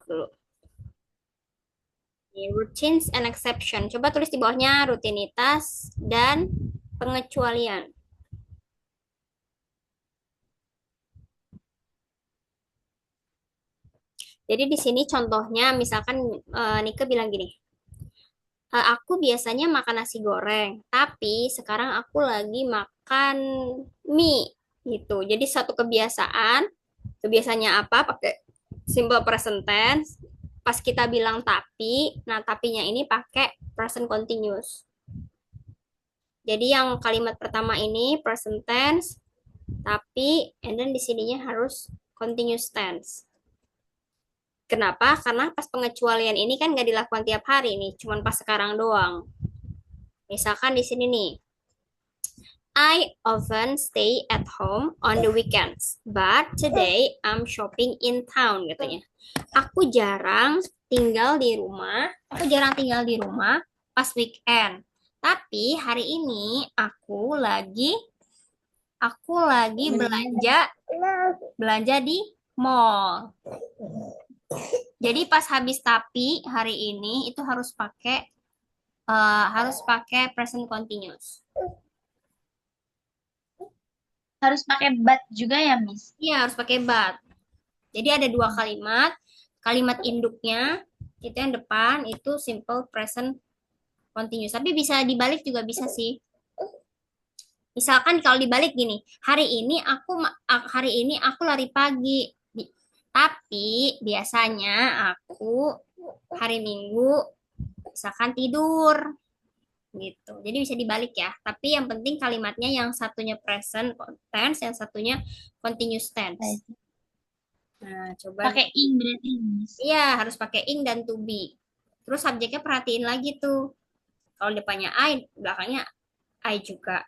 dulu. Ini, routines and exception. Coba tulis di bawahnya rutinitas dan pengecualian. Jadi di sini contohnya misalkan Nike bilang gini, Aku biasanya makan nasi goreng, tapi sekarang aku lagi makan mie gitu. Jadi satu kebiasaan, kebiasaannya apa? Pakai simple present tense. Pas kita bilang tapi, nah tapinya ini pakai present continuous. Jadi yang kalimat pertama ini present tense, tapi and then di sininya harus continuous tense. Kenapa? Karena pas pengecualian ini kan nggak dilakukan tiap hari nih, cuman pas sekarang doang. Misalkan di sini nih, I often stay at home on the weekends, but today I'm shopping in town katanya. Aku jarang tinggal di rumah pas weekend. Tapi hari ini aku lagi belanja belanja di mall. Jadi pas habis tapi hari ini itu harus pakai present continuous. Harus pakai but juga ya, Miss? Iya, harus pakai but. Jadi ada dua kalimat. Kalimat induknya itu yang depan itu simple present continuous. Tapi bisa dibalik juga bisa sih. Misalkan kalau dibalik gini, hari ini aku lari pagi. Tapi biasanya aku hari Minggu misalkan tidur gitu. Jadi bisa dibalik ya. Tapi yang penting kalimatnya yang satunya present tense, yang satunya continuous tense. Nah, coba. Pakai ing berarti, Miss. Iya, harus pakai ing dan to be. Terus subjeknya perhatiin lagi tuh. Kalau depannya I, belakangnya I juga.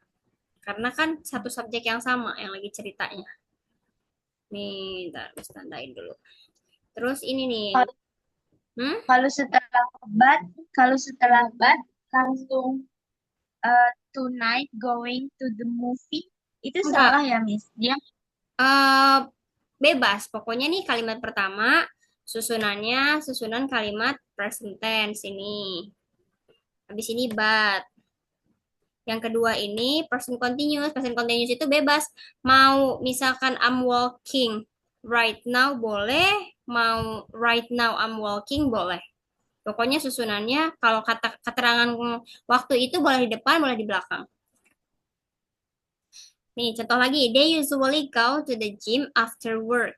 Karena kan satu subjek yang sama yang lagi ceritanya. Nih, ntar harus tandain dulu. Terus ini nih. Kalau Hmm? kalau setelah but, kalau setelah but langsung tonight going to the movie, itu Enggak. salah ya, Miss? Dia Eh bebas. Pokoknya nih kalimat pertama, susunan kalimat present tense ini. Habis ini but. Yang kedua ini present continuous. Present continuous itu bebas. Mau misalkan I'm walking right now boleh, mau right now I'm walking boleh. Pokoknya susunannya kalau kata keterangan waktu itu boleh di depan, boleh di belakang. Nih, contoh lagi. They usually go to the gym after work.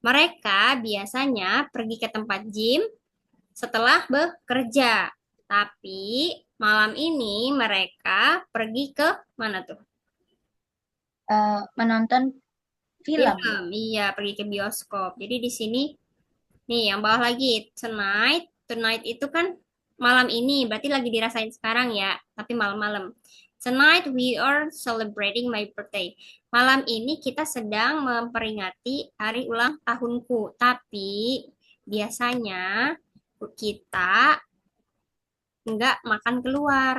Mereka biasanya pergi ke tempat gym setelah bekerja. Tapi malam ini mereka pergi ke mana tuh? menonton film. Film, iya pergi ke bioskop. Jadi di sini nih yang bawah lagi tonight, tonight itu kan malam ini, berarti lagi dirasain sekarang ya, tapi malam-malam. Tonight we are celebrating my birthday. Malam ini kita sedang memperingati hari ulang tahunku, tapi biasanya kita nggak makan keluar.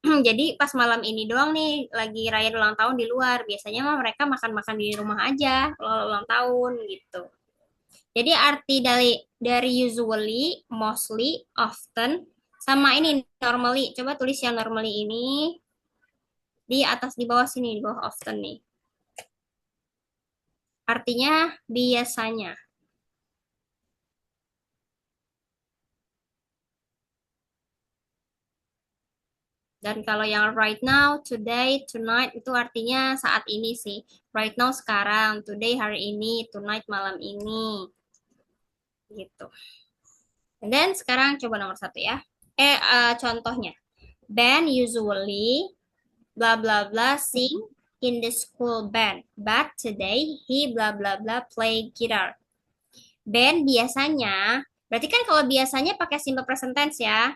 Jadi pas malam ini doang nih lagi rayain ulang tahun di luar. Biasanya mah mereka makan-makan di rumah aja kalau ulang tahun gitu. Jadi arti dari usually, mostly, often sama ini normally. Coba tulis yang normally ini di atas di bawah sini, di bawah often nih. Artinya biasanya. Dan kalau yang right now, today, tonight itu artinya saat ini sih. Right now sekarang, today hari ini, tonight malam ini gitu. And then sekarang coba nomor satu ya. Contohnya. Ben usually blah blah blah sing in the school band, but today he blah blah blah play guitar. Ben biasanya, berarti kan kalau biasanya pakai simple present tense ya.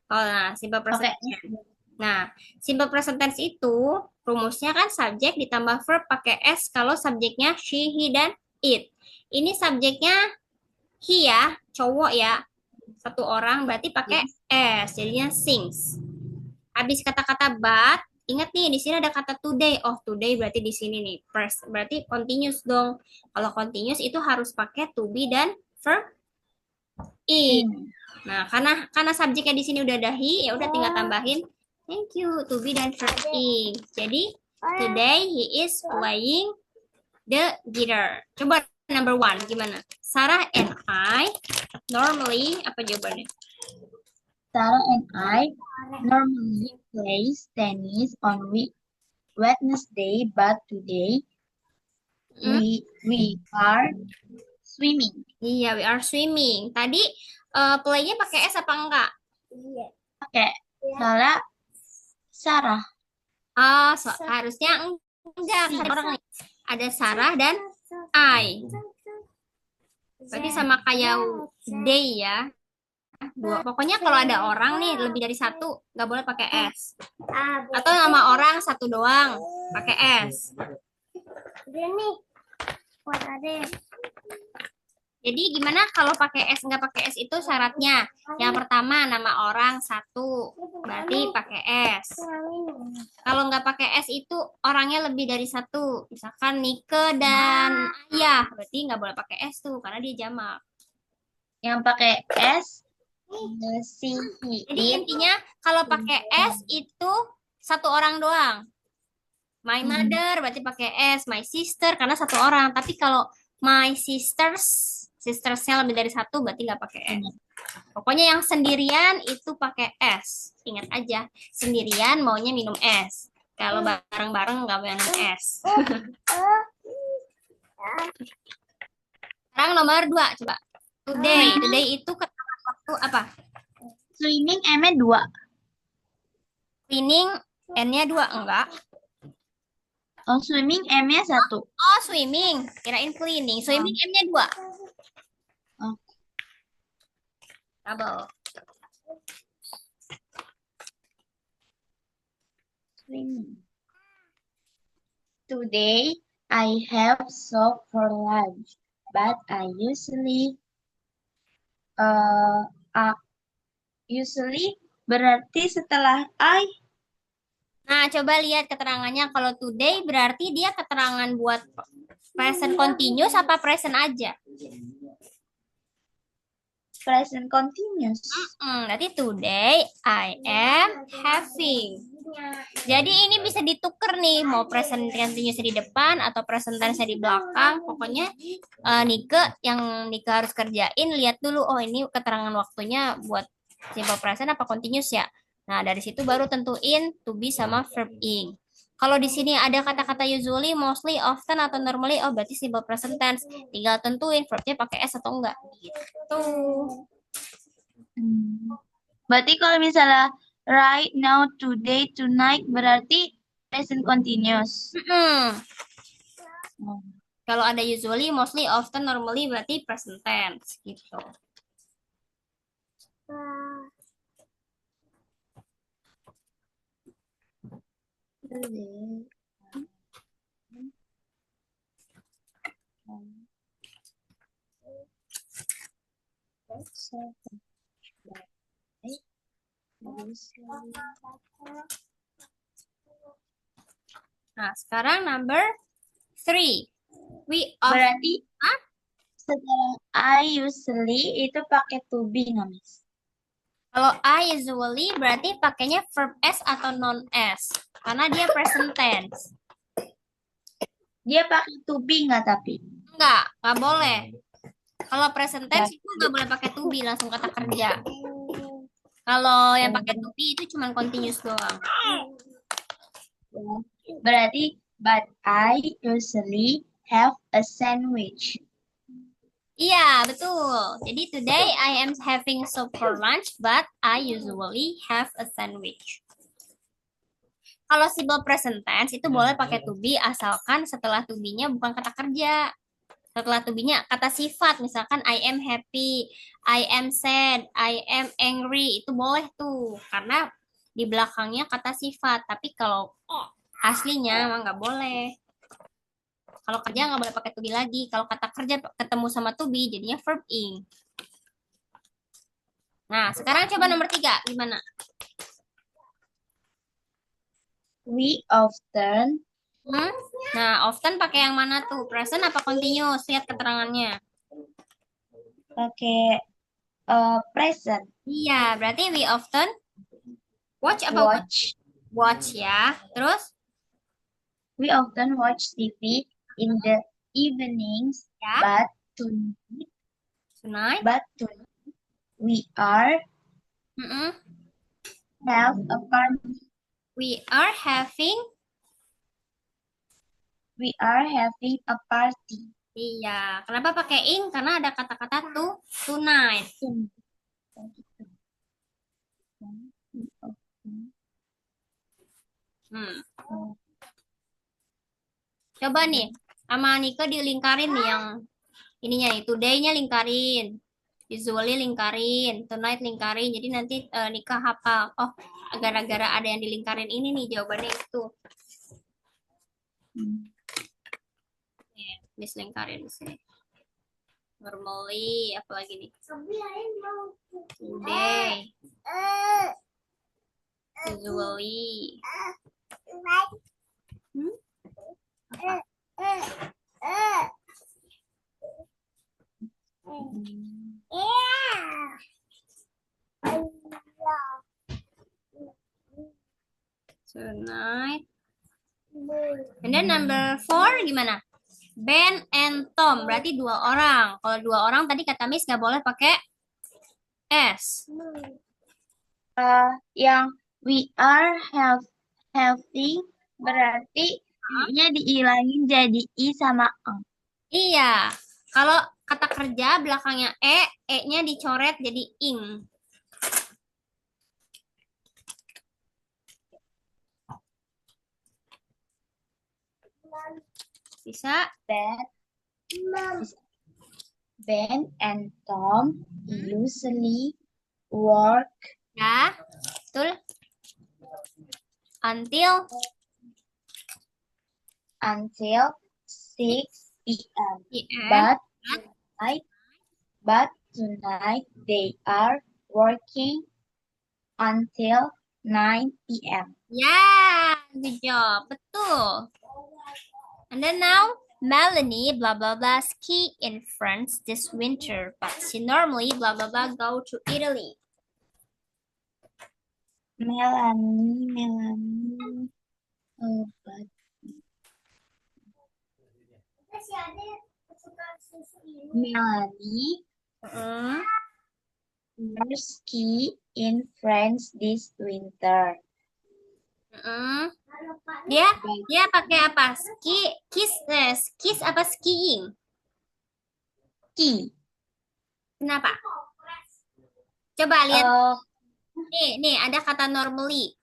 Kalau simple present Pakai tense. Nah, simple present tense itu rumusnya kan subjek ditambah verb pakai s kalau subjeknya she, he, dan it. Ini subjeknya he ya, cowok ya. Satu orang berarti pakai yes. s, jadinya sings. Habis kata-kata but, Ingat nih, di sini ada kata today. Oh, today berarti di sini nih. First, berarti continuous dong. Kalau continuous itu harus pakai to be dan verb is. In. Nah, karena subjeknya di sini udah ada he, ya udah tinggal tambahin thank you to be dan verb is. Jadi today he is playing the guitar. Coba number one gimana? Sarah and I normally apa jawabannya? Sarah and I normally plays tennis on Wednesday, but today Hmm? we are swimming. Iya, we are swimming. Tadi play-nya pakai S apa enggak? Pakai Sarah, Sarah. Harusnya enggak. Kan orang ada Sarah dan I. Berarti sama kayak they ya. Dua. Pokoknya kalau ada orang nih lebih dari satu, nggak boleh pakai S. Atau nama orang satu doang, pakai S. Jadi gimana kalau pakai S nggak pakai S itu syaratnya? Yang pertama nama orang satu, berarti pakai S. Kalau nggak pakai S itu orangnya lebih dari satu, misalkan Nike dan Ayah, berarti nggak boleh pakai S tuh karena dia jamak. Yang pakai S, si, Jadi it. intinya kalau pakai S itu satu orang doang. My mother berarti pakai S, my sister karena satu orang. Tapi kalau my sistersnya lebih dari satu berarti nggak pakai S. Pokoknya yang sendirian itu pakai S. Ingat aja, sendirian maunya minum es. Kalau bareng-bareng nggak mau minum es. Sekarang nomor dua, coba. Today itu keterangan waktu apa? Swimming M-nya 2. Cleaning N-nya 2, enggak. Oh, swimming M-nya 1. Oh, swimming. Kirain cleaning. Swimming M-nya 2. Oh, Double. swimming. Today, I have soup for lunch, but I uh, uh, usually berarti setelah I. Nah, coba lihat keterangannya. Kalau today berarti dia keterangan buat present continuous apa present aja? Present continuous. Berarti today I am having. Jadi ini bisa ditukar nih, mau present continuous di depan atau present tense di belakang. Pokoknya Nike yang Nike harus kerjain, lihat dulu, oh ini keterangan waktunya buat simple present apa continuous ya. Nah, dari situ baru tentuin to be sama verb ing. Kalau di sini ada kata-kata usually, mostly, often, atau normally, oh berarti simple present tense. Tinggal tentuin verbnya pakai S atau enggak. Gitu. Berarti kalau misalnya right now, today, tonight berarti present continuous. Kalau ada usually, mostly, often, normally berarti present tense gitu. Nah, sekarang number 3. We of Berarti setelah I usually itu pakai to be, Namis. Kalau I usually berarti pakainya verb S atau non S karena dia present tense. Dia pakai to be nggak tapi? Nggak boleh. Kalau present tense itu nggak boleh pakai to be, langsung kata kerja. Kalau yang pakai to be itu cuma continuous doang. Berarti, but I usually have a sandwich. Iya, betul. Jadi today I am having soup for lunch, but I usually have a sandwich. Kalau simple present tense itu boleh pakai to be asalkan setelah to be-nya bukan kata kerja. Setelah to be-nya kata sifat, misalkan I am happy, I am sad, I am angry, itu boleh tuh. Karena di belakangnya kata sifat. Tapi kalau aslinya emang nggak boleh. Kalau kerja nggak boleh pakai to be lagi. Kalau kata kerja ketemu sama to be, jadinya verb ing. Nah, sekarang coba nomor 3. Gimana? We often Hmm? Nah, often pakai yang mana tuh? Present apa continuous? Lihat keterangannya. pakai present. Iya, berarti we often watch apa watch? Watch. Watch ya. Terus? We often watch TV in the evenings, Ya, but tonight, tonight. but tonight we are Mm-mm. have a party. We are having. We are having a party. Iya, kenapa pakai ing? Karena ada kata-kata tuh tonight. Tonight. We often Hmm. have Coba nih, sama Nika dilingkarin nih yang ininya nih. Today-nya lingkarin. Usually lingkarin. Tonight lingkarin. Jadi nanti Nika hafal. Oh, gara-gara ada yang dilingkarin ini nih jawabannya itu. Nih, Miss lingkarin di sini. Normally, apalagi nih? Today. Usually. Hmm? Tonight. And then number 4 gimana? Ben and Tom. Berarti 2 orang. Kalau 2 orang tadi kata Miss nggak boleh pakai S. yang we are having berarti i-nya dihilangin jadi i sama eng. Iya. Kalau kata kerja belakangnya E-nya dicoret jadi ing. Bisa? Ben and Tom usually work Ya, betul. Until until 6 p.m. PM. But tonight they are working until 9 p.m. Ya, good job. Betul. And then now, Melanie, blah, blah, blah, ski in France this winter. But she normally, blah, blah, blah, go to Italy. Melanie, but Melanie Mm. will ski in France this winter. Mm. Dia pakai apa? Skis apa skiing? Ski. Kenapa? Coba lihat. Uh, Nih ada kata normally.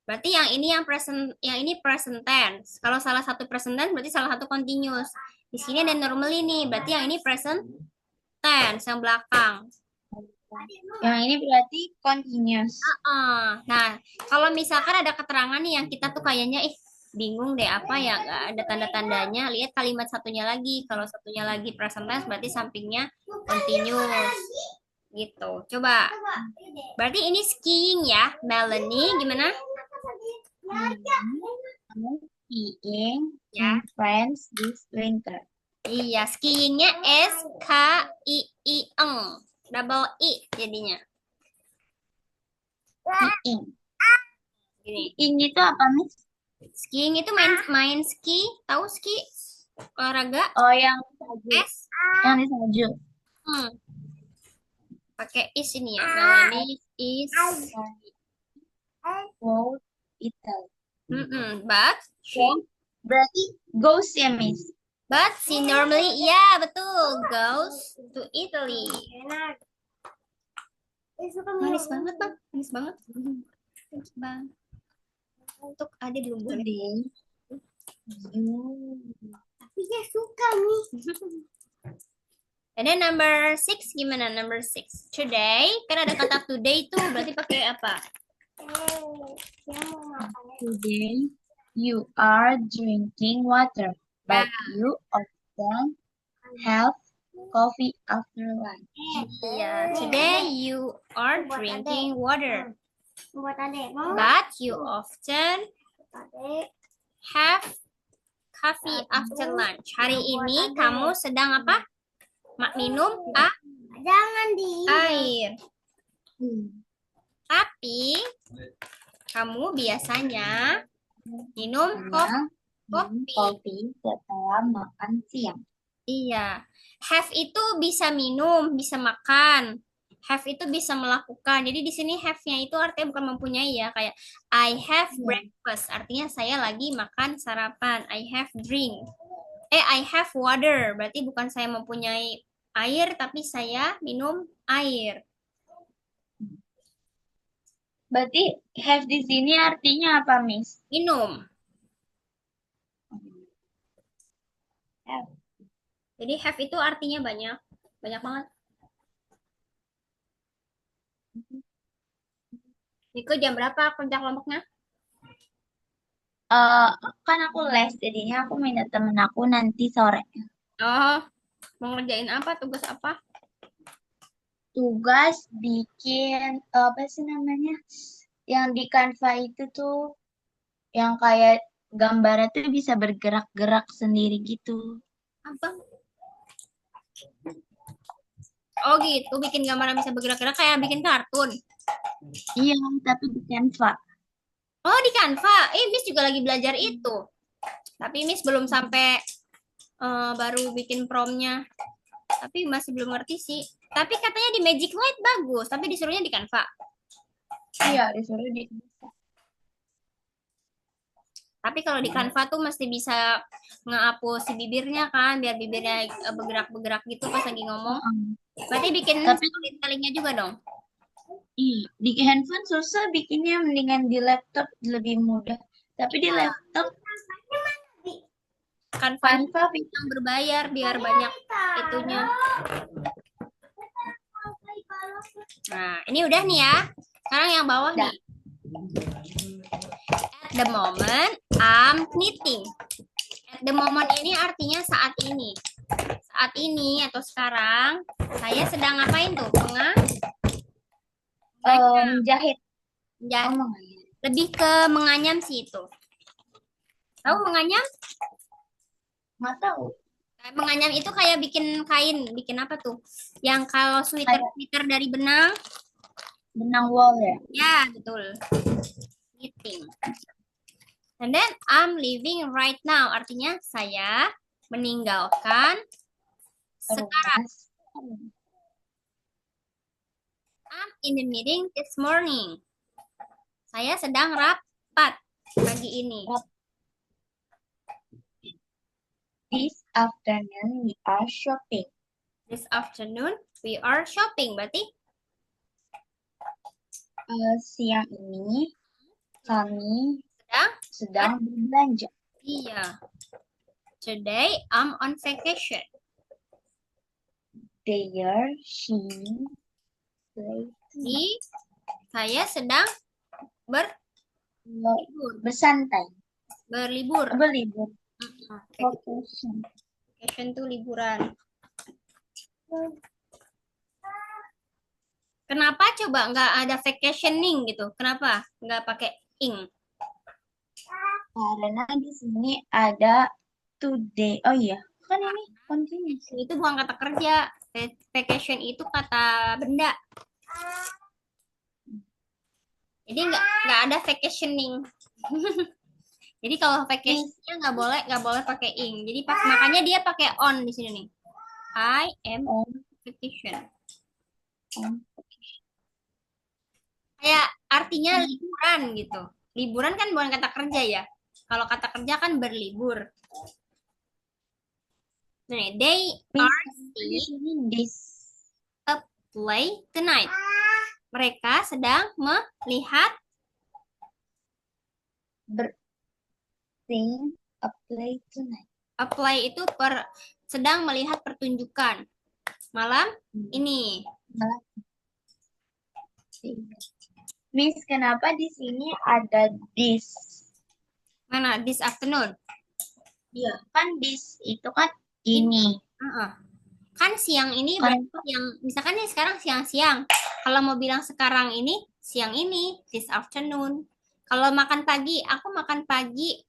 Berarti yang ini present tense. Kalau salah satu present tense berarti salah satu continuous. Di sini ada normally nih, berarti yang ini present tense yang belakang. yang ini berarti continuous. Nah, kalau misalkan ada keterangan nih yang kita tuh kayaknya bingung deh apa ya, nggak ada tanda-tandanya. Lihat kalimat satunya lagi. Kalau satunya lagi present tense berarti sampingnya continuous. Gitu. Coba. Berarti ini skiing ya, Melanie. Gimana? Skiing Ya. in France this winter. Iya, skiingnya S-K-I-I-N. Double I jadinya. Skiing. Gini. Skiing itu apa, Miss? Skiing itu main ski. Tahu ski? Olahraga. Oh, yang salju. S. Yang di salju. Pakai is ini ya. Melanie is Go Italy. But she Berarti goes ya, Miss? but she normally ya betul goes to Italy. Manis banget bang, manis banget. Manis banget. Untuk ada belum boleh. Tapi dia suka nih. And then number 6 gimana? Number 6. Today kan ada kata today tuh berarti pakai apa? Today you are drinking water, but you often have coffee after lunch. Yeah, today you are drinking water, but you often Have coffee after lunch. Hari ini kamu sedang apa? Minum Jangan di. air. Tapi kamu biasanya minum kopi. Kopi setelah makan siang. Iya. Have itu bisa minum, bisa makan. Have itu bisa melakukan. Jadi di sini have-nya itu artinya bukan mempunyai ya, kayak I have breakfast. Artinya saya lagi makan sarapan. I have drink. I have water. Berarti bukan saya mempunyai air, tapi saya minum air. Berarti have di sini artinya apa, Miss? Minum. Have. Jadi have itu artinya banyak. Banyak banget. Niko jam berapa kerja kelompoknya? Kan aku les, jadinya aku minta temen aku nanti sore. Oh, mau ngerjain apa? Tugas apa? Tugas bikin apa sih namanya? Yang di Canva itu tuh, yang kayak gambarnya tuh bisa bergerak-gerak sendiri gitu. Apa? Oh gitu, bikin gambar yang bisa bergerak-gerak kayak bikin kartun. Iya, tapi di Canva. Oh di Canva, Miss juga lagi belajar itu. Tapi Miss belum sampai baru bikin promnya. Tapi masih belum ngerti sih. Tapi katanya di Magic Light bagus, tapi disuruhnya di Canva. Iya, disuruh di. Tapi kalau di Canva tuh mesti bisa ngehapus si bibirnya kan, biar bibirnya bergerak-bergerak gitu pas lagi ngomong. Berarti bikin Tapi storytellingnya juga dong. di handphone susah bikinnya, mendingan di laptop lebih mudah. Tapi di laptop Canva Canva yang berbayar biar banyak itunya. Nah, ini udah nih ya. Sekarang yang bawah nih. At the moment, I'm knitting. At the moment ini artinya saat ini. Saat ini atau sekarang, saya sedang ngapain tuh? jahit. Ya, lebih ke menganyam sih itu. Tahu menganyam? Nggak tahu. Menganyam itu kayak bikin kain, bikin apa tuh? Yang kalau sweater dari benang. Benang wol ya? Ya, betul. Knitting. And then I'm leaving right now. Artinya saya meninggalkan sekarang. I'm in the meeting this morning. Saya sedang rapat pagi ini. This afternoon we are shopping. This afternoon we are shopping. Berarti siang ini kami sedang berbelanja. Iya. Today I'm on vacation. There she saya sedang bersantai. Berlibur. Vacation. Vacation tuh liburan. Kenapa coba nggak ada vacationing gitu? Kenapa nggak pakai ing? Karena di sini ada today. Oh iya, kan ini continuous. Itu bukan kata kerja. Vacation itu kata benda. Jadi nggak ada vacationing. Jadi kalau vacationnya nggak boleh pakai ing. Jadi makanya dia pakai on di sini nih. I am on vacation. Kayak artinya liburan gitu. Liburan kan bukan kata kerja ya. Kalau kata kerja kan berlibur. Nah, they are seeing a play tonight. Mereka sedang melihat seeing a play tonight. A play itu sedang melihat pertunjukan malam ini. Miss, kenapa di sini ada this? Mana this afternoon? Iya, kan this itu kan ini. Kan siang ini yang misalkan nih sekarang siang-siang. Kalau mau bilang sekarang ini siang ini this afternoon. Kalau makan pagi,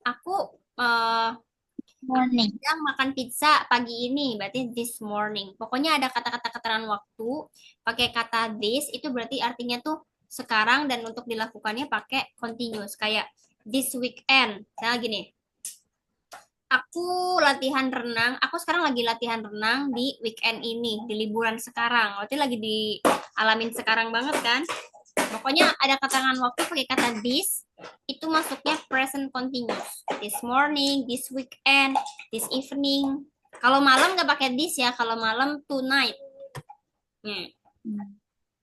aku eh, aku Morning. sedang makan pizza pagi ini, berarti this morning. Pokoknya ada kata-kata keterangan waktu, pakai kata this, itu berarti artinya tuh sekarang dan untuk dilakukannya pakai continuous. Kayak this weekend. Misalnya gini, aku sekarang lagi latihan renang di weekend ini, di liburan sekarang. Berarti lagi dialamin sekarang banget kan? Pokoknya ada keterangan waktu pakai kata this, itu masuknya present continuous. This morning, this weekend, this evening. Kalau malam nggak pakai this ya, kalau malam tonight. Hmm,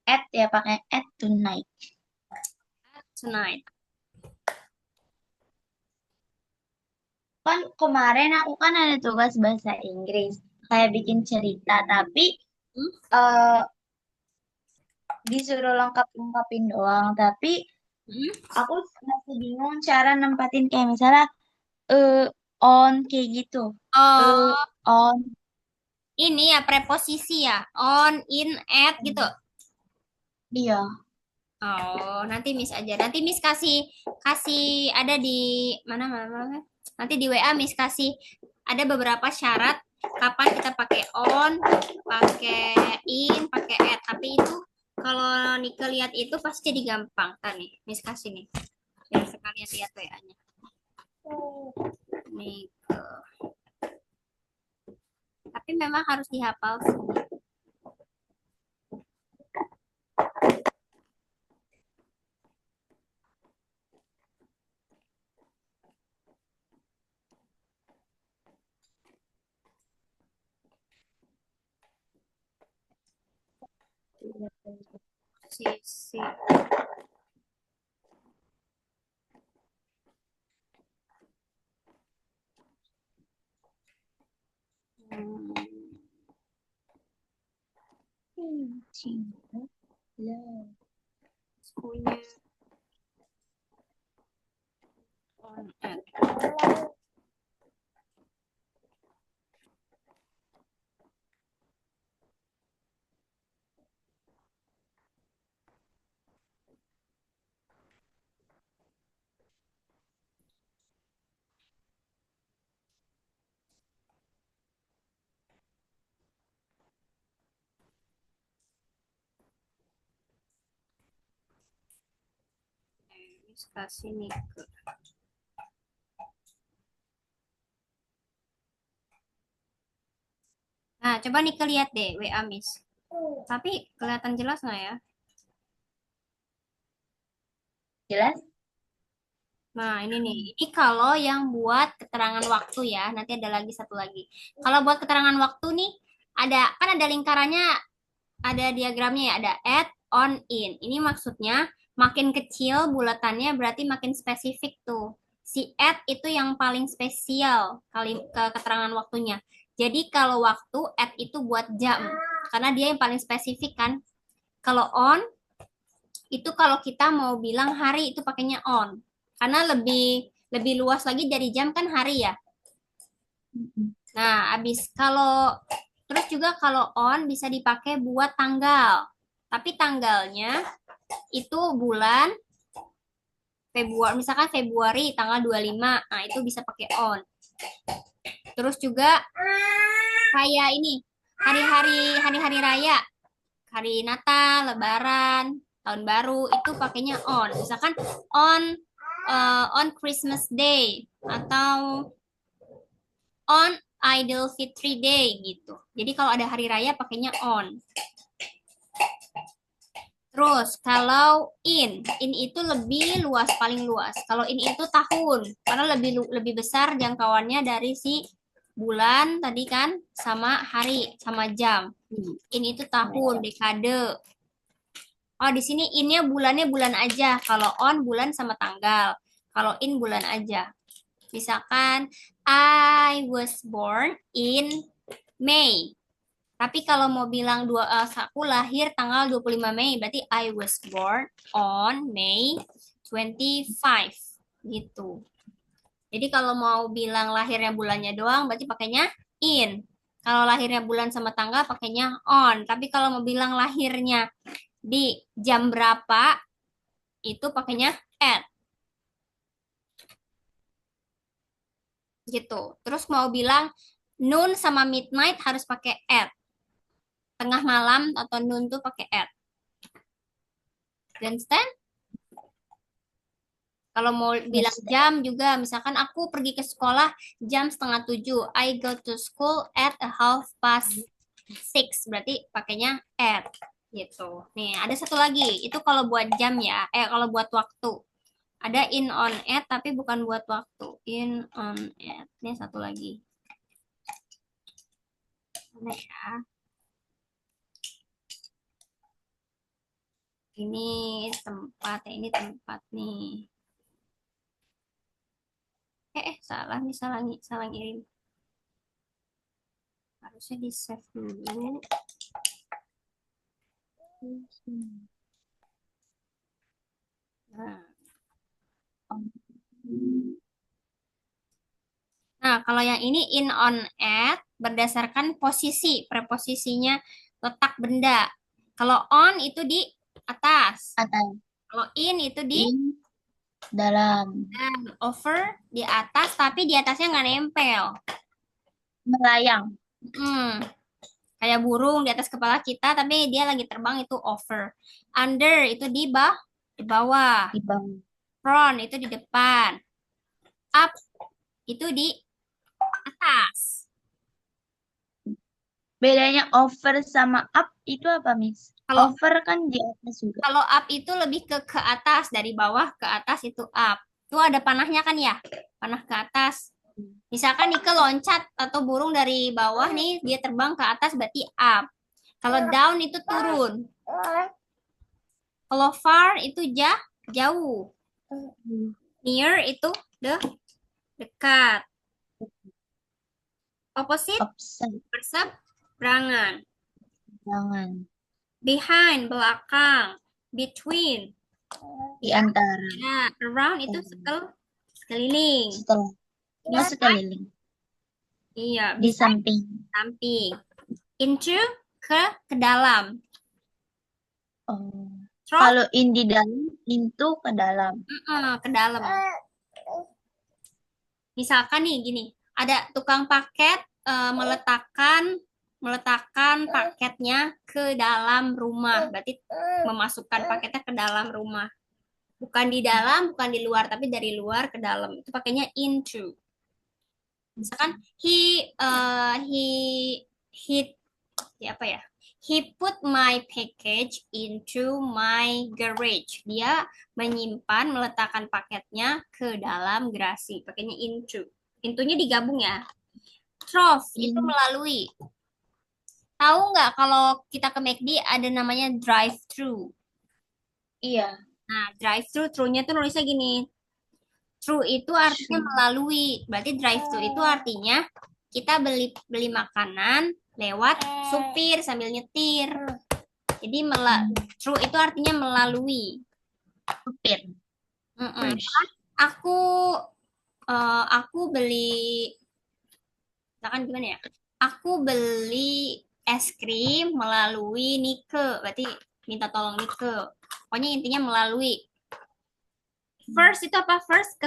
At ya pakai at tonight. tonight. Kan kemarin aku kan ada tugas bahasa Inggris. Kayak bikin cerita, tapi Hmm? eh disuruh lengkap-lengkapin doang. Tapi Hmm? aku masih bingung cara nempatin kayak misalnya eh on kayak gitu. Eh Oh, on. ini ya preposisi ya, on, in, at gitu. Iya. Oh, nanti Miss aja. Nanti Miss kasih kasih ada di mana mana, mana. Nanti di WA Miss kasih ada beberapa syarat kapan kita pakai on, pakai in, pakai add. Tapi itu kalau Nike lihat itu pasti jadi gampang. Tadi Miss kasih nih. Biar sekalian lihat WA-nya. Nike. Tapi memang harus dihafal sih. Si. Hmm, Cinta. Love. punya on add. Miss kasih Nike. Nah, coba Nike lihat deh WA Miss. Tapi kelihatan jelas nggak ya? Jelas? Nah, ini nih. Ini kalau yang buat keterangan waktu ya. Nanti ada lagi satu lagi. Kalau buat keterangan waktu nih, ada lingkarannya, ada diagramnya ya. Ada at, on, in. Ini maksudnya makin kecil bulatannya berarti makin spesifik tuh. Si at itu yang paling spesial kali ke keterangan waktunya. Jadi kalau waktu at itu buat jam. Karena dia yang paling spesifik kan. Kalau on itu kalau kita mau bilang hari itu pakainya on. Karena lebih lebih luas lagi dari jam kan hari ya. Mm-mm. Nah, terus juga kalau on bisa dipakai buat tanggal. Tapi tanggalnya itu bulan Februari, misalkan Februari tanggal 25. Nah, itu bisa pakai on. Terus juga kayak ini, hari-hari raya, hari Natal, Lebaran, Tahun Baru itu pakainya on. Misalkan on on Christmas Day atau on Idul Fitri Day gitu. Jadi kalau ada hari raya pakainya on. Terus kalau in itu lebih luas, paling luas. Kalau in itu tahun, karena lebih besar jangkauannya dari si bulan tadi kan sama hari sama jam. In itu tahun, dekade. Oh, di sini innya bulannya bulan aja. Kalau on bulan sama tanggal. Kalau in bulan aja. Misalkan I was born in May. Tapi kalau mau bilang aku lahir tanggal 25 Mei, berarti I was born on May 25 gitu. Jadi kalau mau bilang lahirnya bulannya doang, berarti pakainya in. Kalau lahirnya bulan sama tanggal pakainya on. Tapi kalau mau bilang lahirnya di jam berapa, itu pakainya at. gitu. Terus mau bilang noon sama midnight harus pakai at. Tengah malam atau noon tuh pakai at. Dan stand kalau mau bilang Yes. jam juga, misalkan aku pergi ke sekolah jam setengah tujuh. I go to school at a half past six. Berarti pakainya at gitu. Nih, ada satu lagi. Itu kalau buat jam ya. Kalau buat waktu. Ada in on at tapi bukan buat waktu. In on at. Ini satu lagi. Mana ya? Ini tempat, ya, ini tempat nih. Salah nih, salah ngirim. Harusnya di save dulu. Nah, nah, kalau yang ini in on at berdasarkan posisi, preposisinya letak benda. Kalau on itu di atas, Atau kalau in itu di in dalam over di atas, tapi di atasnya nggak nempel. melayang Hmm, kayak burung di atas kepala kita, tapi dia lagi terbang itu over. Under itu di bawah. di bawah. Front itu di depan. Up itu di atas. Bedanya over sama up itu apa, Miss? Kalau Over kan di atas juga. Kalau up itu lebih ke atas, dari bawah ke atas itu up. Itu ada panahnya kan ya? Panah ke atas. Misalkan Nike loncat atau burung dari bawah nih, dia terbang ke atas berarti up. Kalau down itu turun. Kalau far itu jauh. Near itu dekat. Opposite Upside, berseberangan. jangan. Behind belakang. Between Di antara. ya. Around itu sekeliling. Setelah. Di Oh, sekeliling. Iya, Di bisa samping. samping. Into ke dalam. Oh. Through Kalau in di dalam, into ke dalam. ke dalam. Misalkan nih gini, ada tukang paket meletakkan paketnya ke dalam rumah. Berarti memasukkan paketnya ke dalam rumah. Bukan di dalam, bukan di luar, tapi dari luar ke dalam. Itu pakainya into. Misalkan he apa ya? He put my package into my garage. Dia meletakkan paketnya ke dalam garasi. Pakainya into. Intunya digabung ya. Trough itu In, melalui. Tahu nggak kalau kita ke McD ada namanya drive-thru. iya. Nah, drive-thru, thru-nya tuh nulisnya gini. Through itu artinya True. melalui. Berarti drive-thru itu artinya kita beli beli makanan lewat supir sambil nyetir. Jadi through itu artinya melalui. Supir. Mm-mm. Push. Aku aku beli, misalkan gimana ya? Aku beli es krim melalui Nike. Berarti minta tolong Nike. Pokoknya intinya melalui. First itu apa? First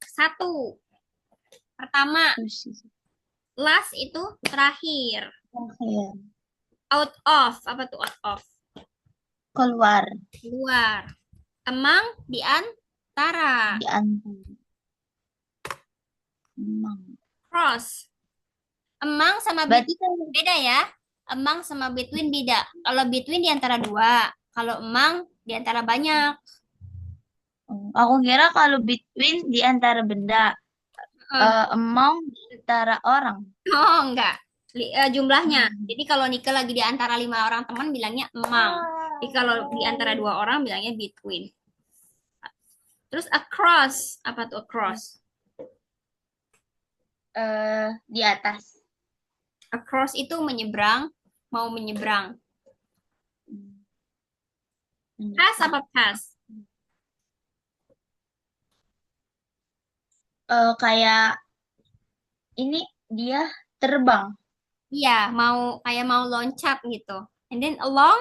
satu. Pertama, Push. last itu terakhir. Terakhir. Out of, apa tuh out of? Keluar. Keluar. Among, di antara. Di antara. Emang. Cross. Among sama Berarti between kalau beda ya. Among sama between beda. Kalau between di antara dua. Kalau among di antara banyak. oh, aku kira kalau between di antara benda, Eh, among di antara orang. oh, enggak. Jumlahnya. Hmm. Jadi kalau Nika lagi di antara 5 orang teman bilangnya among. Jadi kalau di antara 2 orang bilangnya between. Terus across. Apa tuh across? Di atas. Across itu menyeberang, mau menyeberang. Pass apa pass? Kayak ini dia terbang. Iya, kayak mau loncat gitu. And then along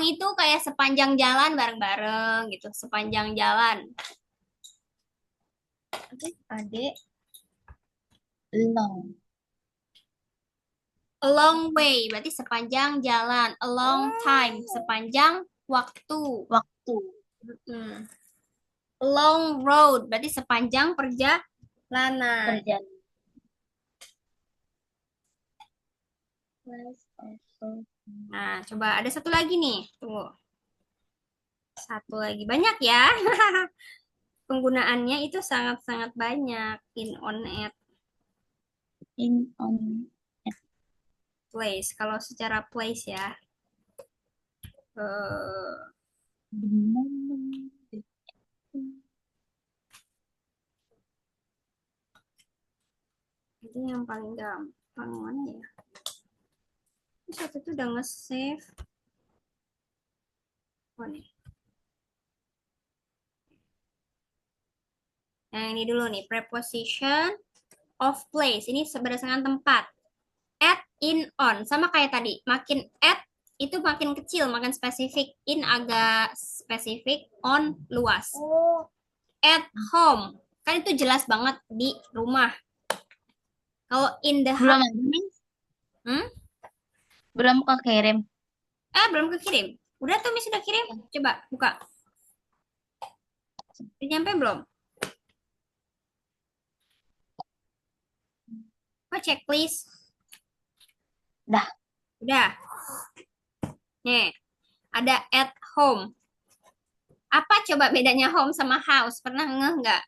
itu kayak sepanjang jalan bareng-bareng gitu, sepanjang jalan. Oke, Adek. Long. A long way, berarti sepanjang jalan. A long time, sepanjang waktu. Waktu. Hmm. A long road, berarti sepanjang perjalanan. Perjalanan. Was also. Nah, coba ada satu lagi nih. Tunggu. Satu lagi. Banyak ya. Penggunaannya itu sangat-sangat banyak. In, on, at, In, on. place. Kalau secara place ya. eh The moment. itu yang paling gampang mana ya? Terus waktu itu udah nge-save. Oh, nih. Nah, ini dulu nih. Preposition of place. Ini berdasarkan tempat. At, in, on. Sama kayak tadi. Makin at itu makin kecil, makin spesifik. In agak spesifik, on luas. Oh, At home. Kan itu jelas banget di rumah. Kalau in the belum house, ada, Miss. hmm? Belum kekirim. Belum kekirim. Udah tuh, Miss udah kirim. Coba buka. Udah nyampe belum? Kok cek please. Dah. Udah. Nih, ada at home. Apa coba bedanya home sama house? Pernah ngeh nggak?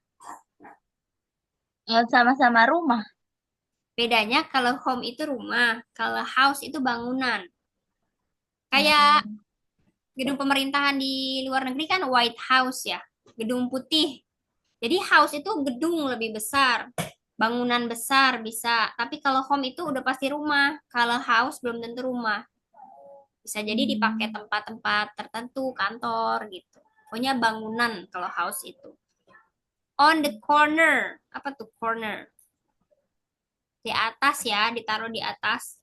Sama-sama rumah. Bedanya kalau home itu rumah, kalau house itu bangunan. Kayak Hmm. gedung pemerintahan di luar negeri kan White House ya, gedung putih. Jadi house itu gedung lebih besar, bangunan besar bisa. Tapi kalau home itu udah pasti rumah. Kalau house belum tentu rumah. Bisa jadi dipakai Hmm. tempat-tempat tertentu, kantor gitu. Pokoknya bangunan kalau house itu. On the corner. Apa tuh corner? Di atas ya, ditaruh di atas.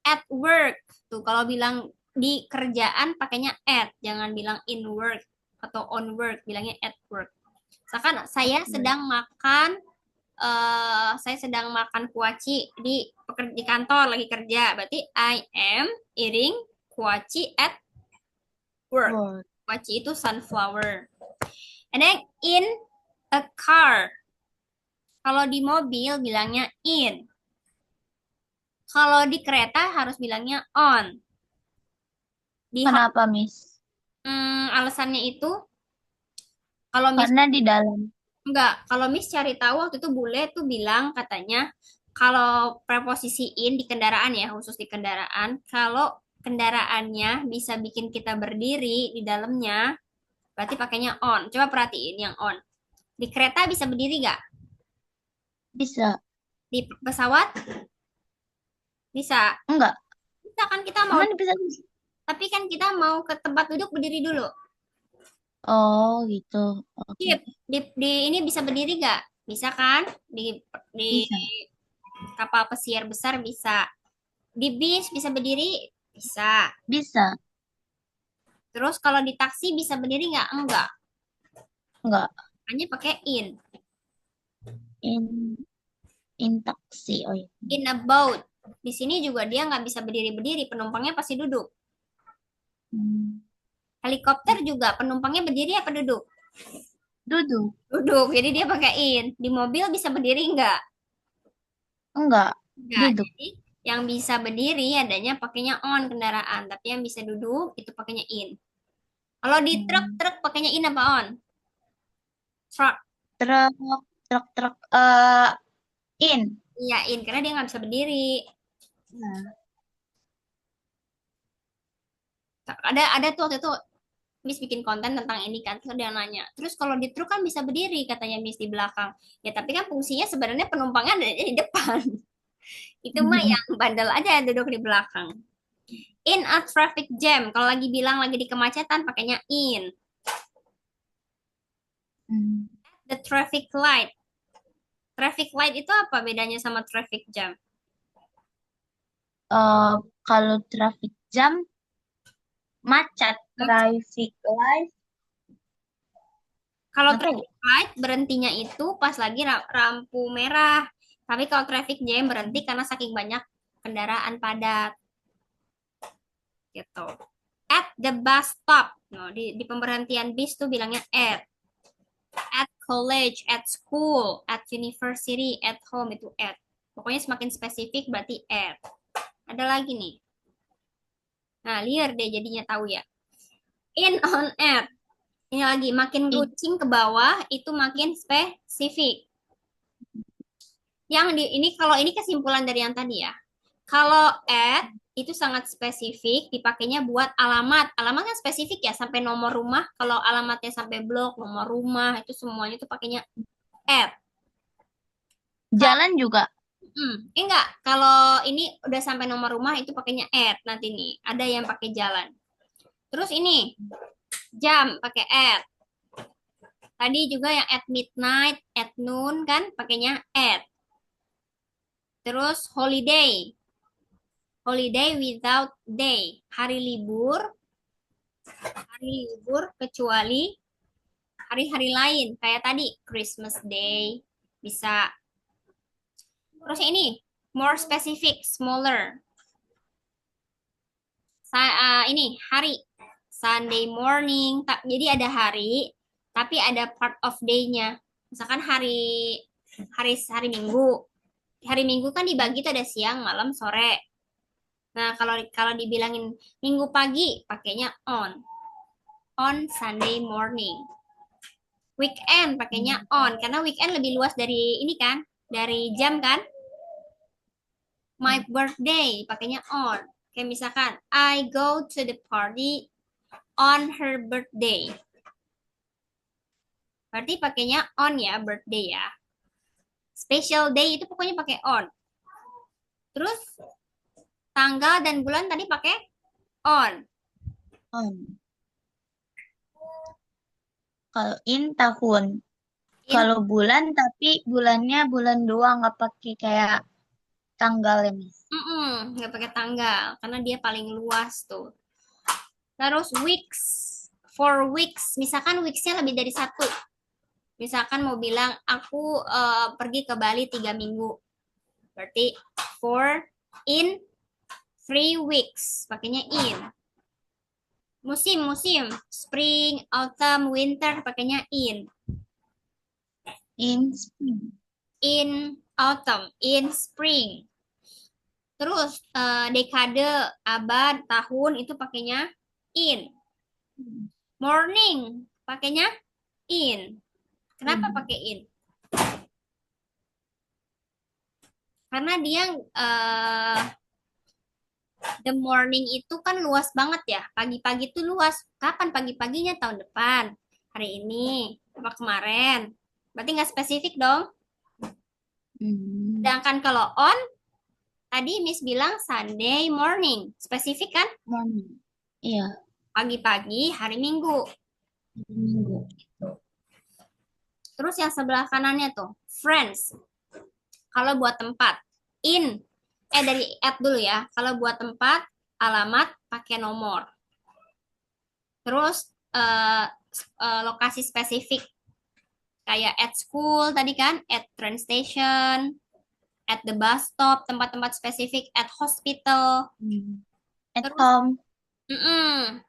At work. Tuh kalau bilang di kerjaan pakainya at, jangan bilang in work atau on work, bilangnya at work. Misalkan saya sedang makan kuaci di kantor lagi kerja, berarti I am eating kuaci at work. Word. Kuaci itu sunflower. And then in a car. Kalau di mobil bilangnya in. Kalau di kereta harus bilangnya on. Di Kenapa, Miss? alasannya itu kalau Miss Karena di dalam. enggak, kalau Miss cari tahu waktu itu bule tuh bilang katanya kalau preposisi in di kendaraan ya, khusus di kendaraan, kalau kendaraannya bisa bikin kita berdiri di dalamnya, berarti pakainya on. Coba perhatiin yang on. Di kereta bisa berdiri nggak? Bisa. Di pesawat bisa. Enggak. Bisa kan kita mau, Emang bisa? tapi kan kita mau ke tempat duduk berdiri dulu. Oh, gitu. Di, Oke. di ini bisa berdiri nggak? Bisa kan? Di Bisa. kapal pesiar besar bisa. Di bis bisa berdiri? Bisa. Bisa. Terus kalau di taksi bisa berdiri nggak? Enggak. Enggak. Hanya pakai in. In in taksi. Oh, iya. In a boat. Di sini juga dia nggak bisa berdiri-berdiri. Penumpangnya pasti duduk. Hmm. Helikopter juga penumpangnya berdiri apa duduk? Duduk. Duduk. Jadi dia pakai in. Di mobil bisa berdiri nggak? Enggak. Enggak. Duduk. Jadi yang bisa berdiri adanya pakainya on kendaraan. Tapi yang bisa duduk itu pakainya in. Kalau di truk, Hmm. truk pakainya in apa on? Truck. Truk. Truk. Truk. In. Iya, in. Karena dia nggak bisa berdiri. Nah. Ada tuh waktu itu Miss bikin konten tentang ini kan, terus dia nanya, terus kalau di truk kan bisa berdiri katanya Miss di belakang. Ya tapi kan fungsinya sebenarnya penumpangnya ada di depan. Itu mah yang bandel aja yang duduk di belakang. In a traffic jam, kalau lagi bilang lagi di kemacetan pakainya in. Hmm. The traffic light. Traffic light itu apa bedanya sama traffic jam? Eh, Kalau traffic jam macet. Traffic light Kalau nggak tahu. Light berhentinya itu pas lagi lampu merah. Tapi kalau traffic jam berhenti karena saking banyak kendaraan padat gitu. At the bus stop. No, di pemberhentian bis tuh bilangnya at college, at school, at university, at home itu at. Pokoknya semakin spesifik berarti at. Ada lagi nih. Nah, liar deh jadinya tahu ya. In on at. Ini lagi makin Ih, runcing ke bawah itu makin spesifik. Yang di ini kalau ini kesimpulan dari yang tadi ya. Kalau at itu sangat spesifik, dipakainya buat alamat. Alamat kan spesifik ya, sampai nomor rumah. Kalau alamatnya sampai blok, nomor rumah, itu semuanya tuh pakainya at. jalan juga. Enggak, kalau ini udah sampai nomor rumah itu pakainya at nanti nih. Ada yang pakai jalan. Terus ini jam pakai at. Tadi juga yang at midnight, at noon kan pakainya at. Terus holiday, holiday without day. Hari libur kecuali hari-hari lain. Kayak tadi Christmas Day bisa. Terus ini more specific, smaller. Ini hari Sunday morning. Jadi ada hari, tapi ada part of day-nya. Misalkan hari hari hari Minggu. Hari Minggu kan dibagi tuh ada siang, malam, sore. Nah, kalau kalau dibilangin Minggu pagi, pakainya on Sunday morning. Weekend pakainya on karena weekend lebih luas dari ini kan, dari jam kan. My birthday pakainya on. Kayak misalkan I go to the party on her birthday. Berarti pakainya on ya, birthday ya. Special day itu pokoknya pakai on. Terus tanggal dan bulan tadi pakai on. On. Kalau in tahun. In, Kalau bulan tapi bulannya bulan doang nggak pakai kayak tanggal ya Miss. nggak pakai tanggal karena dia paling luas tuh. Terus weeks, for weeks, misalkan weeksnya lebih dari satu. Misalkan mau bilang aku pergi ke Bali 3 minggu, berarti for in 3 weeks, pakainya in. Musim-musim, spring, autumn, winter, pakainya In spring. in autumn, in spring. Terus dekade, abad, tahun itu pakainya in. Morning, pakainya in. Kenapa In. pakai in? Karena dia the morning itu kan luas banget ya. Pagi-pagi itu luas. Kapan pagi-paginya? Tahun depan. Hari ini. Apa kemarin? Berarti nggak spesifik dong. Hmm. Sedangkan kalau on, tadi Miss bilang Sunday morning. Spesifik kan? Morning. Iya. Pagi-pagi hari Minggu. Minggu. Terus yang sebelah kanannya tuh, friends. Kalau buat tempat. In. Dari app dulu ya. Kalau buat tempat, alamat pakai nomor. Terus eh, lokasi spesifik kayak at school tadi kan, at train station, at the bus stop, tempat-tempat spesifik, at hospital. Hmm. At Terus home. mm-mm,